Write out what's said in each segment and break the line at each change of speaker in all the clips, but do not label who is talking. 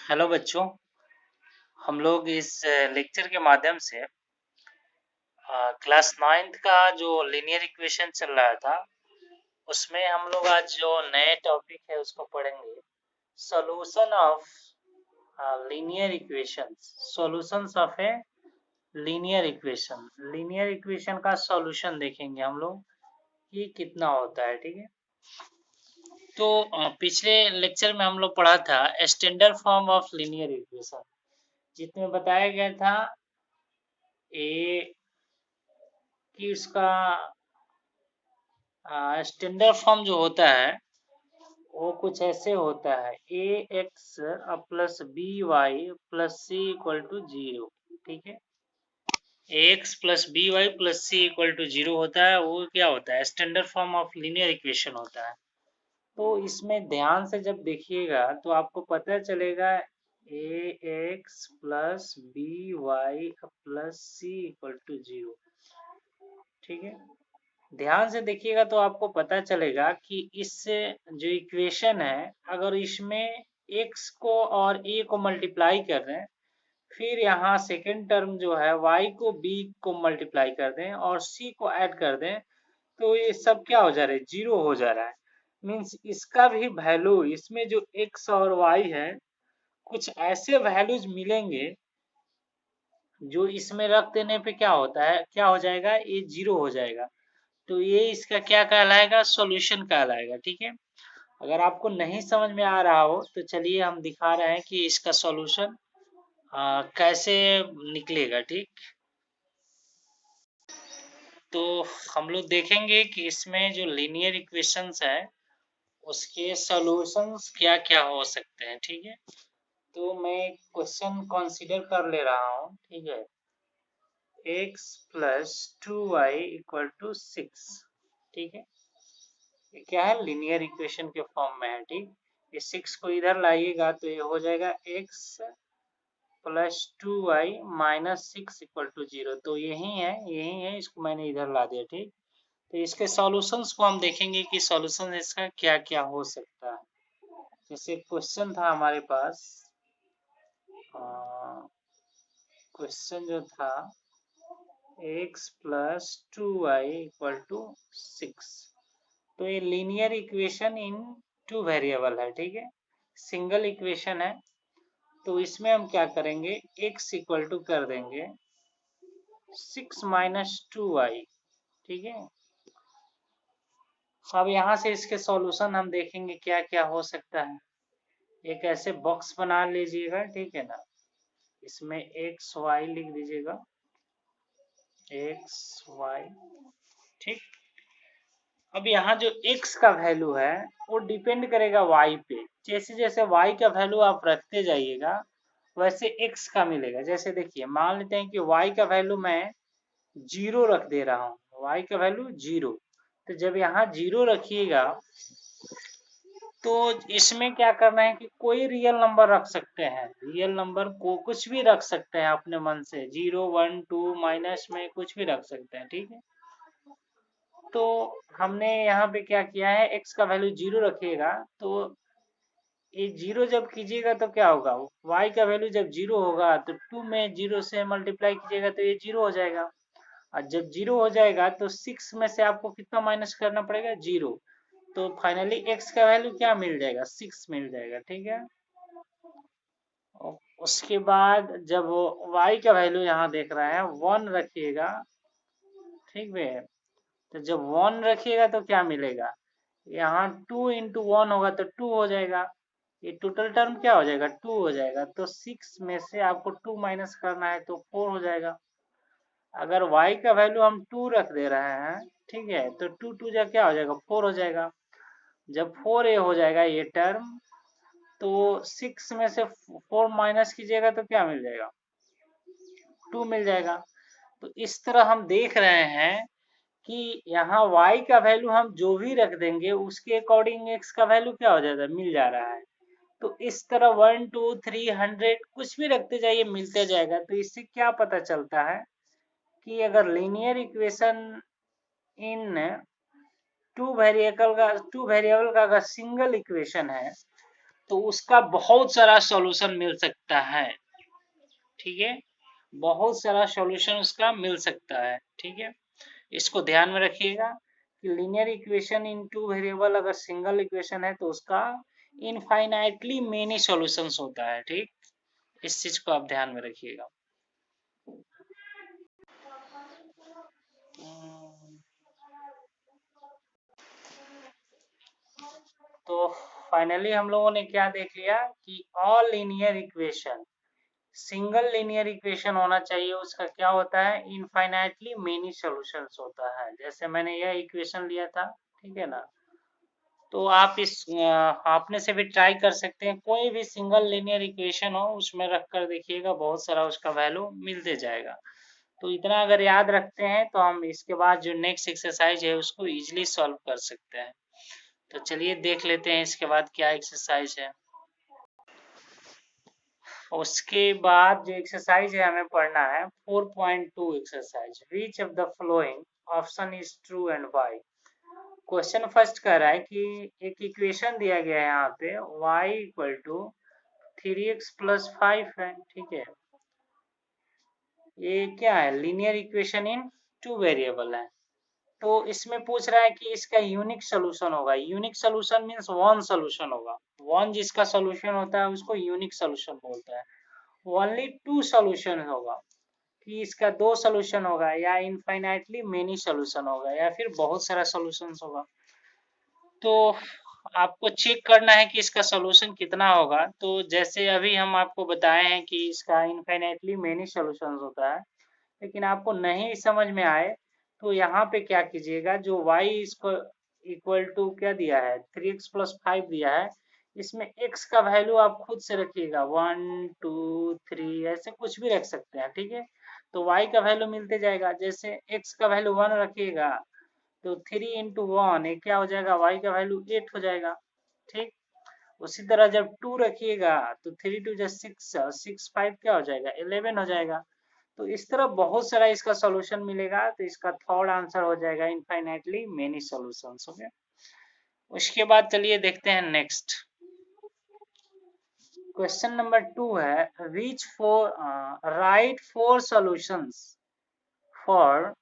Hello बच्चों, हम लोग इस लेक्चर के माध्यम से क्लास 9th का जो लीनियर इक्वेशन चल रहा था उसमें हम लोग आज जो नए टॉपिक है उसको पढ़ेंगे। Solution of linear equations, solutions of a linear equation. Linear equation का सॉल्यूशन देखेंगे हम लोग कि कितना होता है। ठीक है, तो पिछले लेक्चर में हम लोग पढ़ा था standard form of linear equation, जिसमें बताया गया था ए कि उसका स्टैंडर्ड फॉर्म जो होता है वो कुछ ऐसे होता है a x plus b y plus c equal to 0। ठीक है, x plus b y plus c equal to 0 होता है। वो क्या होता है? Standard form of linear equation होता है। तो इसमें ध्यान से जब देखिएगा तो आपको पता चलेगा a x plus b y plus c equal to 0। ठीक है, ध्यान से देखिएगा तो आपको पता चलेगा कि इस जो इक्वेशन है, अगर इसमें x को और a को मल्टीप्लाई कर दें, फिर यहाँ सेकेंड टर्म जो है y को b को मल्टीप्लाई कर दें और c को ऐड कर दें, तो ये सब क्या हो जा रहा है? जीरो हो जा रहा है। मीन्स इसका भी वैल्यू, इसमें जो x और y है कुछ ऐसे वैल्यूज मिलेंगे जो इसमें रख देने पे क्या होता है, क्या हो जाएगा? ये जीरो हो जाएगा। तो ये इसका क्या कहलाएगा? सॉल्यूशन कहलाएगा। ठीक है, अगर आपको नहीं समझ में आ रहा हो तो चलिए हम दिखा रहे हैं कि इसका सॉल्यूशन कैसे निकलेगा। ठीक, तो हम लोग देखेंगे कि इसमें जो लीनियर इक्वेशंस है उसके सॉल्यूशंस क्या क्या हो सकते हैं। ठीक है, तो मैं क्वेश्चन कंसीडर कर ले रहा हूँ। ठीक है, x plus 2y equal to 6। ठीक है, ये क्या है? लीनियर इक्वेशन के फॉर्म में है। ठीक, ये 6 को इधर लाइएगा तो ये हो जाएगा x plus 2y minus 6 equal to 0। तो यही है, इसको मैंने इधर ला दिया। ठीक, तो इसके सॉल्यूशंस को हम देखेंगे कि सॉल्यूशन इसका क्या क्या हो सकता है। जैसे क्वेश्चन था हमारे पास, क्वेश्चन जो था x plus 2y equal to 6, तो ये linear equation in two variable है। ठीक है, सिंगल इक्वेशन है। तो इसमें हम क्या करेंगे? x इक्वल टू कर देंगे 6 माइनस 2y। ठीक है, अब यहाँ से इसके सॉल्यूशन हम देखेंगे क्या क्या हो सकता है। एक ऐसे बॉक्स बना लीजिएगा, ठीक है ना, इसमें एक्स वाई लिख दीजिएगा, एक्स वाई। ठीक, अब यहाँ जो x का वैल्यू है वो डिपेंड करेगा y पे। जैसे जैसे y का वैल्यू आप रखते जाइएगा वैसे x का मिलेगा। जैसे देखिए, मान लेते हैं कि y का वैल्यू मैं 0 रख दे रहा हूँ, y का वैल्यू 0। तो जब यहाँ 0 रखिएगा तो इसमें क्या करना है कि कोई रियल नंबर रख सकते हैं। रियल नंबर को कुछ भी रख सकते हैं अपने मन से, 0 1 2 माइनस में कुछ भी रख सकते हैं। ठीक है, तो हमने यहाँ पे क्या किया है, x का वैल्यू 0 रखिएगा तो ये 0 जब कीजिएगा तो क्या होगा, y का वैल्यू जब 0 होगा तो 2 में 0 से मल्टीप्लाई कीजिएगा तो ये 0 हो जाएगा। और जब 0 हो जाएगा तो 6 में से आपको कितना माइनस करना पड़ेगा? 0। तो फाइनली x का वैल्यू क्या मिल जाएगा? 6 मिल जाएगा। ठीक है, उसके बाद जब y का वैल्यू यहाँ देख रहा है 1 रखिएगा, ठीक है, तो जब 1 रखिएगा तो क्या मिलेगा? यहाँ 2 इंटू 1 होगा तो 2 हो जाएगा। ये टोटल टर्म क्या हो जाएगा? 2 हो जाएगा। तो 6 में से आपको 2 माइनस करना है तो 4 हो जाएगा। अगर y का वैल्यू हम 2 रख दे रहे हैं, ठीक है, तो 2 2 जा क्या हो जाएगा? 4 हो जाएगा। जब 4a हो जाएगा ये टर्म, तो 6 में से 4 माइनस कीजिएगा तो क्या मिल जाएगा? 2 मिल जाएगा। तो इस तरह हम देख रहे हैं कि यहाँ y का वैल्यू हम जो भी रख देंगे उसके अकॉर्डिंग x का वैल्यू क्या हो जाता है? मिल जा रहा है। तो इस तरह 1 2 3 100 कुछ भी रखते जाइए, मिलते जाएगा। तो इससे क्या पता चलता है कि अगर linear equation in two variable का अगर सिंगल इक्वेशन है तो उसका बहुत सारा सॉल्यूशन मिल सकता है। ठीक है, बहुत सारा सॉल्यूशन उसका मिल सकता है। ठीक है, इसको ध्यान में रखिएगा कि linear equation in two variable अगर सिंगल इक्वेशन है तो उसका इनफाइनाइटली मेनी सॉल्यूशंस होता है। ठीक, इस चीज को आप ध्यान में रखिएगा। तो फाइनली हम लोगों ने क्या देख लिया कि all linear equation, single linear equation होना चाहिए, उसका क्या होता है, इनफाइनाइटली मेनी सॉल्यूशंस होता है। जैसे मैंने यह इक्वेशन लिया था, ठीक है ना, तो आप इस अपने से भी ट्राई कर सकते हैं, कोई भी सिंगल लीनियर इक्वेशन हो उसमें रख कर देखिएगा, बहुत सारा उसका वैल्यू मिलते जाएगा। तो इतना अगर याद रखते हैं तो हम इसके बाद जो नेक्स्ट एक्सरसाइज है उसको इजीली सॉल्व कर सकते हैं। तो चलिए देख लेते हैं इसके बाद क्या एक्सरसाइज है। उसके बाद जो एक्सरसाइज है हमें पढ़ना है 4.2 exercise, which of the flowing option is true and why. Question first कह रहा है कि एक इक्वेशन दिया गया है यहाँ पे y equal to 3x plus 5 है। ठीक है, ये क्या है, linear equation in two variable है। तो इसमें पूछ रहा है कि इसका यूनिक सोल्यूशन होगा। Unique solution means one solution होगा, वन जिसका सोल्यूशन होता है उसको यूनिक सोल्यूशन बोलता है। ओनली टू सोल्यूशन होगा, कि इसका दो सोल्यूशन होगा, या इनफाइनाइटली मेनी सोल्यूशन होगा, या फिर बहुत सारा सोल्यूशन होगा। तो आपको चेक करना है कि इसका सोल्यूशन कितना होगा। तो जैसे अभी हम आपको बताए हैं कि इसका इनफाइनाइटली मेनी सोल्यूशन होता है, लेकिन आपको नहीं समझ में आए तो यहाँ पे क्या कीजिएगा, जो y इसको इक्वल टू क्या दिया है 3x प्लस 5 दिया है, इसमें x का वैल्यू आप खुद से रखिएगा, 1 2 3 ऐसे कुछ भी रख सकते हैं। ठीक है, तो y का वैल्यू मिलते जाएगा। जैसे x का वैल्यू 1 रखिएगा तो 3 इंटू 1 क्या हो जाएगा, y का वैल्यू 8 हो जाएगा। ठीक, उसी तरह जब 2 रखिएगा तो 3 टू जा 6, 6 5 क्या हो जाएगा 11 हो जाएगा। तो इस तरह बहुत सारा इसका सॉल्यूशन मिलेगा, तो इसका थर्ड आंसर हो जाएगा इनफाइनाइटली मेनी सॉल्यूशंस। ओके, उसके बाद चलिए देखते हैं नेक्स्ट क्वेश्चन नंबर 2 है which write 4 solutions for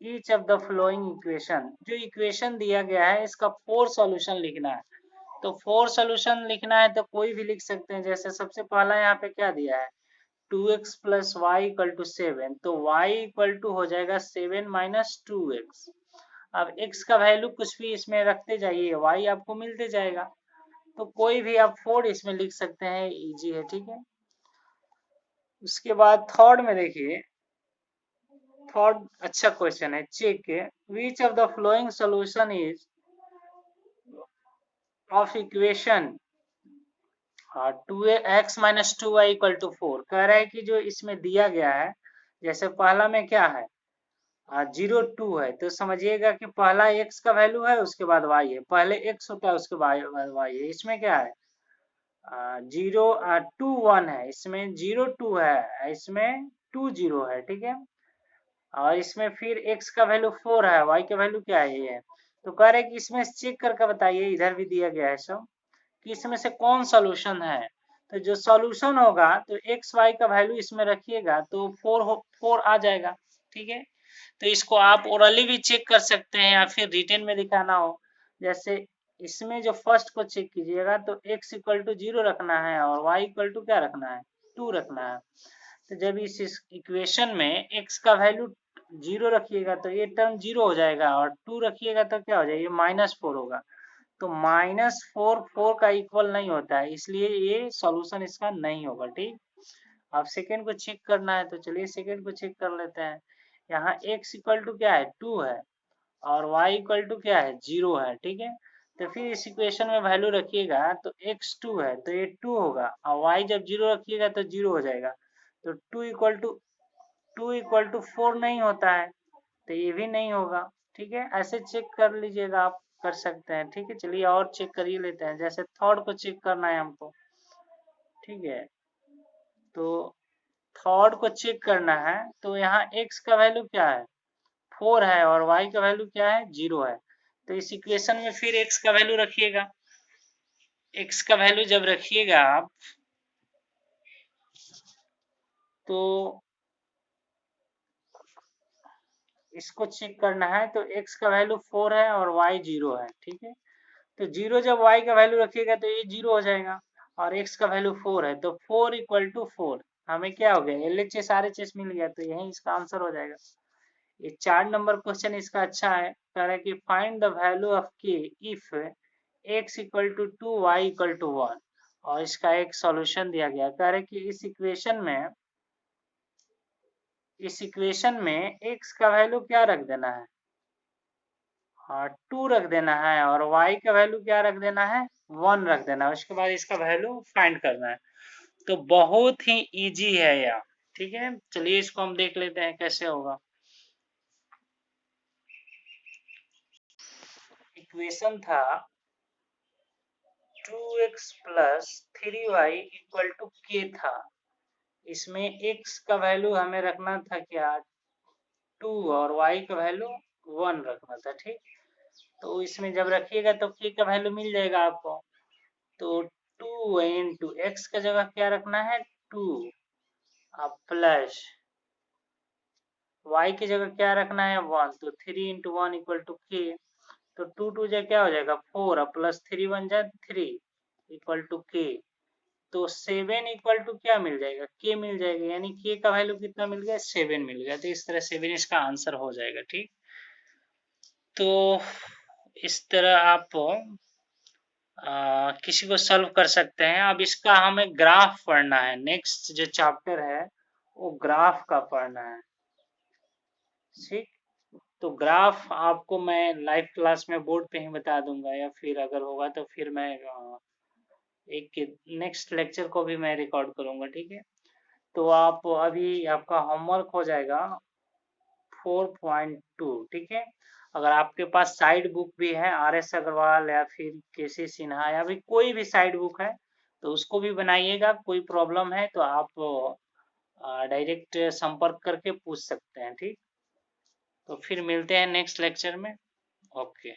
each of the following equation. जो इक्वेशन दिया गया है इसका 4 सॉल्यूशन लिखना है। तो 4 सॉल्यूशन लिखना है तो कोई भी लिख सकते हैं। जैसे सबसे पहला यहाँ पे क्या दिया है 2x plus Y equal to 7, तो y इक्वल टू हो जाएगा 7 माइनस 2x। अब x का वैल्यू कुछ भी इसमें रखते जाइए, y आपको मिलते जाएगा। तो कोई भी आप 4 इसमें लिख सकते हैं, इजी है। ठीक है, उसके बाद थर्ड में देखिए, थर्ड अच्छा क्वेश्चन है, check which of the following solution is of equation 2x minus 2y equal to 4। कह रहा है कि जो इसमें दिया गया है, जैसे पहला में क्या है 0 2 है, तो समझिएगा कि पहला x का वैल्यू है उसके बाद y है, पहले x होता है उसके बाद y है। इसमें क्या है 0 2 1 है, इसमें 0 2 है, इसमें 2 0 है। ठीक है, और इसमें फिर x का वैल्यू 4 है, y का वैल्यू क्या है ये है। तो कह रहे कि इसमें चेक करके बताइए, इधर भी दिया गया है सब, कि इसमें से कौन सोल्यूशन है। तो जो सोल्यूशन होगा तो एक्स वाई का वैल्यू इसमें रखिएगा तो 4 आ जाएगा। ठीक है, तो इसको आप ओरली भी चेक कर सकते हैं या फिर रिटन में दिखाना हो। जैसे इसमें जो फर्स्ट को चेक कीजिएगा तो x इक्वल टू 0 रखना है और y इक्वल टू क्या रखना है 2 रखना है। तो जब इस इक्वेशन में x का वैल्यू 0 रखिएगा तो ये टर्म 0 हो जाएगा, और 2 रखिएगा तो क्या हो जाएगा -4 होगा। तो -4 4 का इक्वल नहीं होता है, इसलिए ये सॉल्यूशन इसका नहीं होगा। ठीक, अब सेकेंड को चेक करना है, तो चलिए सेकेंड को चेक कर लेते हैं। यहाँ x इक्वल टू क्या है 2 है और y इक्वल टू क्या है 0 है। ठीक है, तो फिर इस इक्वेशन में वैल्यू रखिएगा तो x 2 है तो ये 2 होगा, और y जब 0 रखिएगा तो 0 हो जाएगा। तो 2 इक्वल टू 4 नहीं होता है, तो ये भी नहीं होगा। ठीक है, ऐसे चेक कर लीजिएगा, आप कर सकते हैं। ठीक है, चलिए और चेक कर ही लेते हैं। जैसे थर्ड को चेक करना है हमको, ठीक है, तो थर्ड को चेक करना है, तो यहाँ x का वैल्यू क्या है 4 है और y का वैल्यू क्या है 0 है। तो इस इक्वेशन में फिर x का वैल्यू रखिएगा, x का वैल्यू जब रखिएगा आप तो इसको चेक करना है, तो x का वैल्यू 4 है और y 0 है, ठीक है। तो 0 जब y का वैल्यू रखिएगा तो ये 0 हो जाएगा, और x का वैल्यू 4 है तो 4 इक्वल टू 4 हमें क्या हो गया, LHS RHS मिल गया, तो यही इसका आंसर हो जाएगा। ये 4 नंबर क्वेश्चन इसका अच्छा है, कह रहा है कि find the value of k if x equal to 2 y equal to 1, और इसका एक सॉल्यूशन दिया गया, कह रहे कि इस इक्वेशन में x का वैल्यू क्या रख देना है, हाँ 2 रख देना है, और y का वैल्यू क्या रख देना है, 1 रख देना है, उसके बाद इसका वैल्यू फाइंड करना है। तो बहुत ही इजी है यार, ठीक है। चलिए इसको हम देख लेते हैं कैसे होगा। इक्वेशन था 2x plus 3y equal to k था, इसमें x का वैल्यू हमें रखना था क्या, 2, और y का वैल्यू 1 रखना था, ठीक। तो इसमें जब रखिएगा तो k का वैल्यू मिल जाएगा आपको, तो 2 इंटू एक्स का जगह क्या रखना है 2, अब प्लस y की जगह क्या रखना है 1, तो 3 इंटू 1 इक्वल टू k, तो 2 2 जा क्या हो जाएगा 4, अब प्लस 3 1 जा 3 इक्वल टू k, तो 7 इक्वल टू क्या मिल जाएगा k मिल जाएगा, यानी k का वैल्यू कितना मिल गया 7 मिल गया, तो इस तरह 7 इसका आंसर हो जाएगा, ठीक। तो इस तरह आप किसी को सॉल्व कर सकते हैं। अब इसका हमें ग्राफ पढ़ना है, नेक्स्ट जो चैप्टर है वो ग्राफ का पढ़ना है, ठीक। तो ग्राफ आपको मैं लाइव क्लास में बोर्ड पे ही बता दूंगा, या फिर अगर होगा तो फिर मैं एक नेक्स्ट लेक्चर को भी मैं रिकॉर्ड करूंगा, ठीक है। तो आप अभी आपका होमवर्क हो जाएगा 4.2, ठीक है। अगर आपके पास साइड बुक भी है RS अग्रवाल या फिर KC सिन्हा या फिर कोई भी साइड बुक है तो उसको भी बनाइएगा, कोई प्रॉब्लम है तो आप डायरेक्ट संपर्क करके पूछ सकते हैं, ठीक। तो फिर मिलते हैं नेक्स्ट लेक्चर में, ओके।